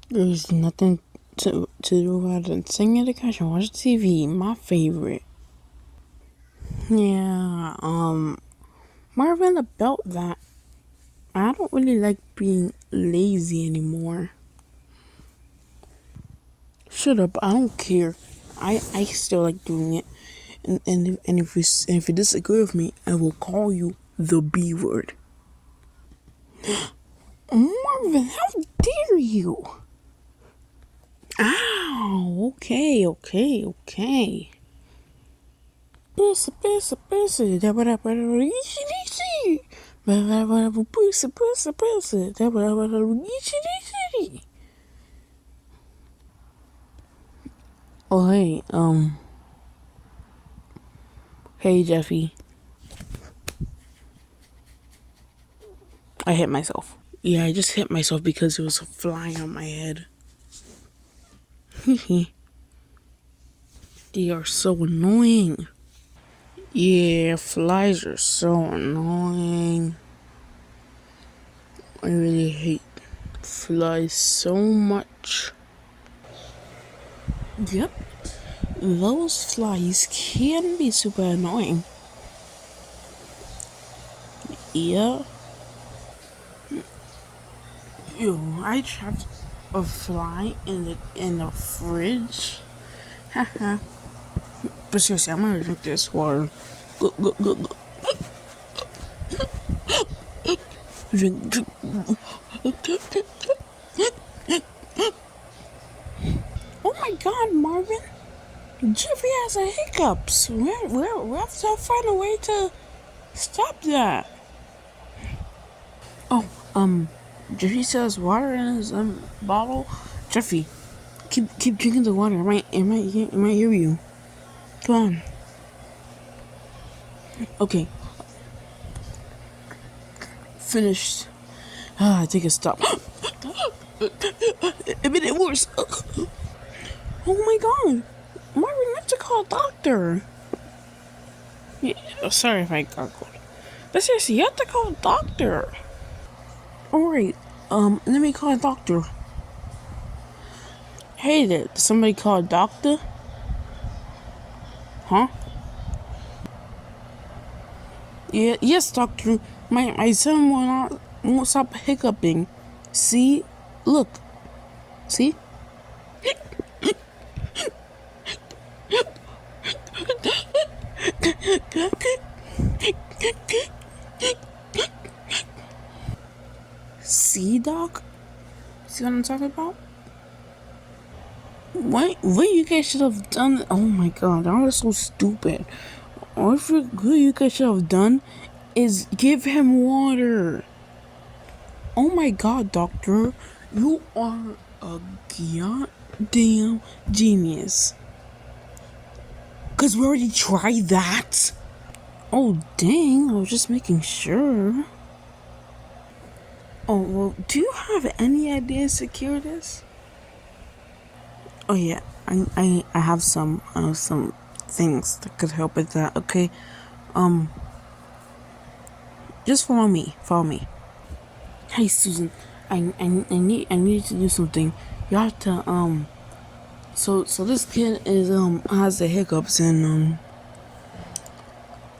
There's nothing to do other than sing at the couch and watch TV. My favorite. Yeah, Marvin, about that, I don't really like being lazy anymore. Shut up, I don't care. I still like doing it. And if you disagree with me, I will call you the B word. Marvin, how dare you? Ow, okay. Pussy. Oh, hey, Jeffy. I hit myself. Yeah, I just hit myself because it was flying on my head. They are so annoying. Yeah, flies are so annoying. I really hate flies so much. Yep, those flies can be super annoying. Yeah. Yo, I trapped a fly in the fridge. Haha. But seriously, I'm gonna drink this water. Go. Drink. Oh my God, Marvin! Jeffy has a hiccups. We have to find a way to stop that. Oh, Jeffy still has water in his bottle. Jeffy, keep drinking the water. I might hear you. Come on. Okay. Finished. I think it's stopped. It made it worse. Oh my God. Marvin, you have to call a doctor. Yeah, sorry if I gargled. But seriously, you have to call a doctor. Alright, let me call a doctor. Hey there, did somebody call a doctor? Huh? Yeah, yes, doctor. My son won't stop hiccuping. See? Look. See? See, doc? See what I'm talking about? What you guys should have done? Oh my God, that was so stupid. What you guys should have done is give him water. Oh my God, doctor, you are a goddamn genius. Cause we already tried that. Oh dang, I was just making sure. Oh well, do you have any ideas to cure this? Oh yeah, I have some things that could help with that. Okay, just follow me. Hey Susan, I need to do something. You have to so this kid is has the hiccups and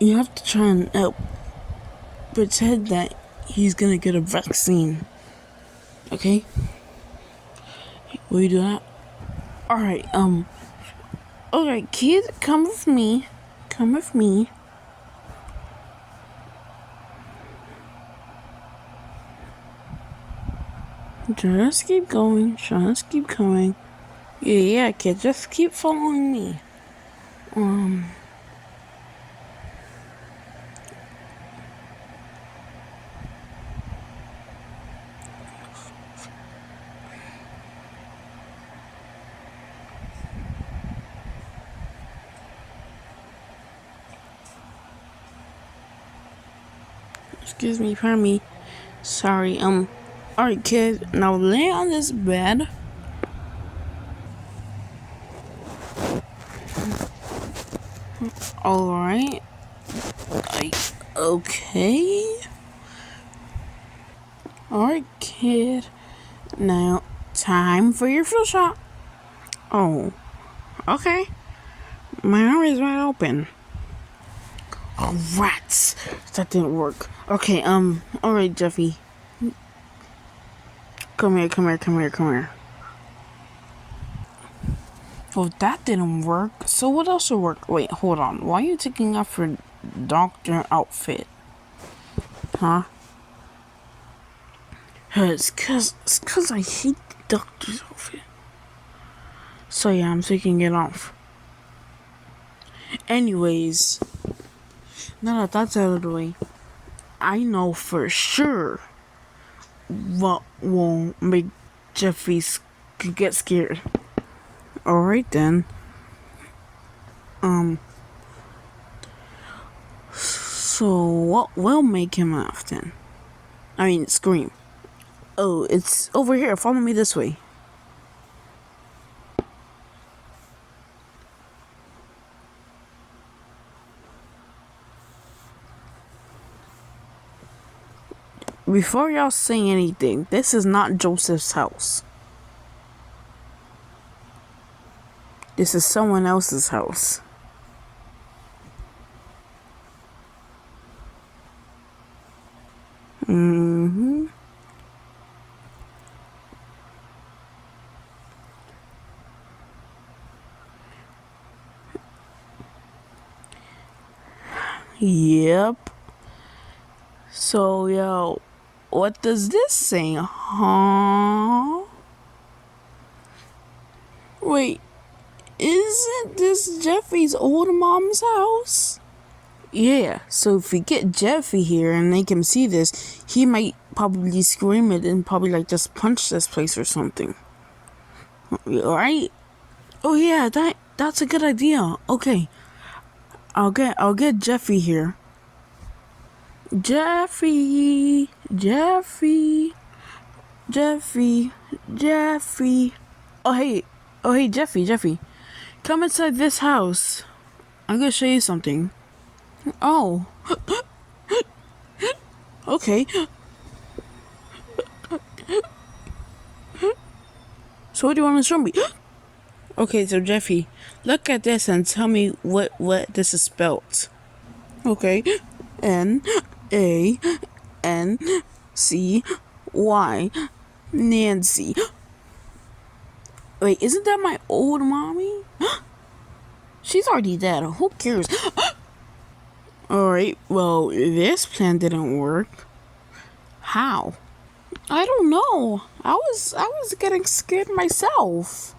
you have to try and pretend that he's gonna get a vaccine. Okay? Will you do that? Alright, alright, kid, come with me. Just keep going. Yeah, kid, just keep following me. Excuse me, pardon me. Sorry, alright, kid, now lay on this bed. Alright. Okay. Alright, kid. Now, time for your flu shot. Oh, okay. My arm is wide open. Oh, rats. That didn't work. Okay, alright, Jeffy. Come here. Well, that didn't work. So what else will work? Wait, hold on. Why are you taking off your doctor outfit? Huh? It's cause I hate the doctor's outfit. So yeah, I'm taking it off. Anyways, now that that's out of the way, I know for sure what will make Jeffy get scared. Alright then. So what will make him laugh then? I mean, scream. Oh, it's over here. Follow me this way. Before y'all say anything, this is not Joseph's house. This is someone else's house. Mm-hmm. Yep. So, yo, what does this say? Huh? Wait, isn't this Jeffy's old mom's house? Yeah, so if we get Jeffy here and make him see this, he might probably scream it and probably like just punch this place or something. Alright? Oh yeah, that's a good idea. Okay. I'll get Jeffy here. Jeffy. Oh hey, Jeffy. Come inside this house. I'm gonna show you something. Oh. Okay. So what do you want to show me? Okay, so Jeffy, look at this and tell me what this is spelled. Okay. Nancy. Nancy. Wait, isn't that my old mommy? She's already dead. Who cares? Alright, well, this plan didn't work. How? I don't know. I was getting scared myself.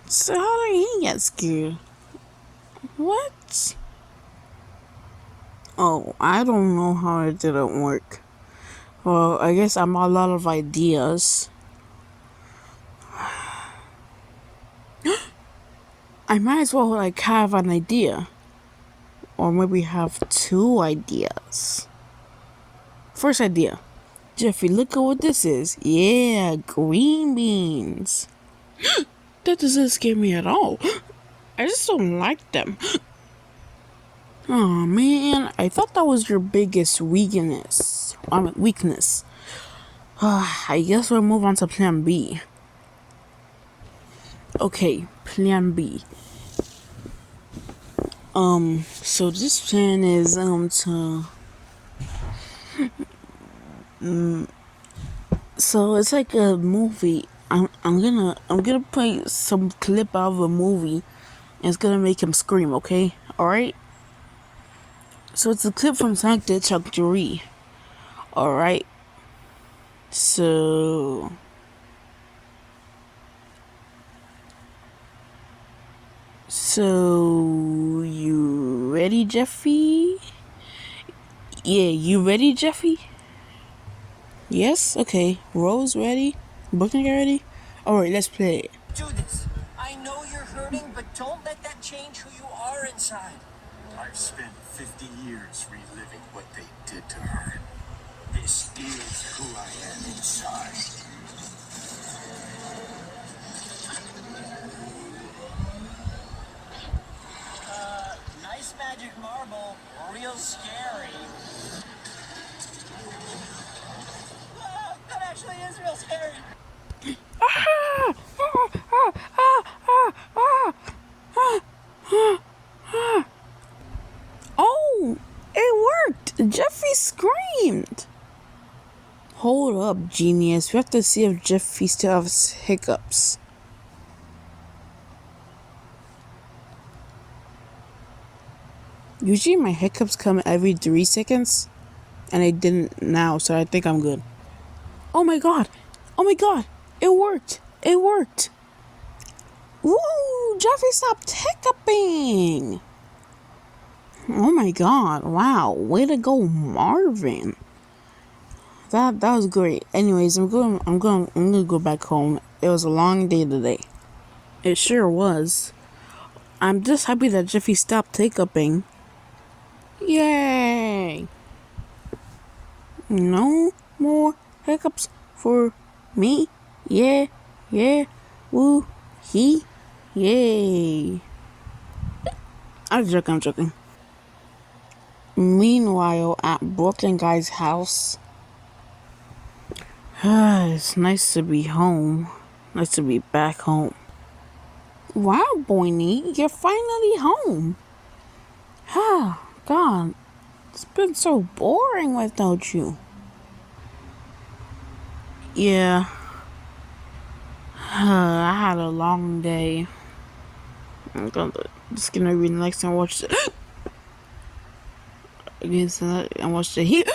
So how did he get scared? What? Oh, I don't know how it didn't work. Well, I guess I'm a lot of ideas. I might as well like have an idea. Or maybe have two ideas. First idea. Jeffy, look at what this is. Yeah, green beans. That doesn't scare me at all. I just don't like them. Oh man, I thought that was your biggest weakness. Weakness. I guess we'll move on to plan B. Okay, plan B. So this plan is so it's like a movie. I'm gonna play some clip out of a movie and it's gonna make him scream, okay? Alright? So it's a clip from Sonic the Hedgehog 3. Alright. So you ready, Jeffy? Yeah, you ready, Jeffy? Yes? Okay. Rose ready? Booking ready? Alright, let's play it. Do this. I know you're hurting, but don't let that change who you are inside. I've spent 50 years reliving what they did to her. This is who I am inside. Nice magic marble. Real scary. Hold up, genius. We have to see if Jeffy still has hiccups. Usually my hiccups come every 3 seconds, and they didn't now, so I think I'm good. Oh my god! Oh my god! It worked! It worked! Woo! Jeffy stopped hiccuping! Oh my god! Wow! Way to go, Marvin! That was great. Anyways, I'm gonna go back home. It was a long day today. It sure was. I'm just happy that Jeffy stopped hiccuping. Yay! No more hiccups for me. Yeah, woo, yay. I'm joking. Meanwhile, at Brooklyn Guy's house, it's nice to be home. Nice to be back home. Wow, Boynie, you're finally home. Ah, God, it's been so boring without you. Yeah, I had a long day. Just gonna relax and watch the and watch the heat.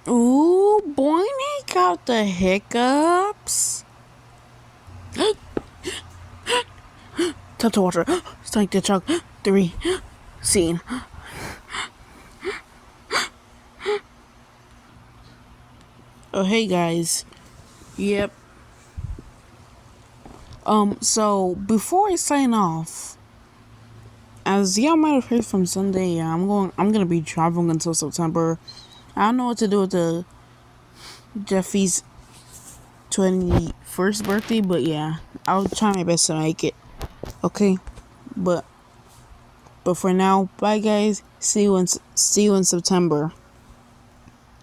Ooh, Boynie got the hiccups. Time to watch her. It's like the Chuck 3 scene. Oh, hey guys. Yep. So before I sign off, as y'all might have heard from Sunday, I'm gonna be traveling until September. I don't know what to do with the Jeffy's 21st birthday, but yeah, I'll try my best to make it. Okay, but for now, bye guys. See you in September.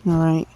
All right.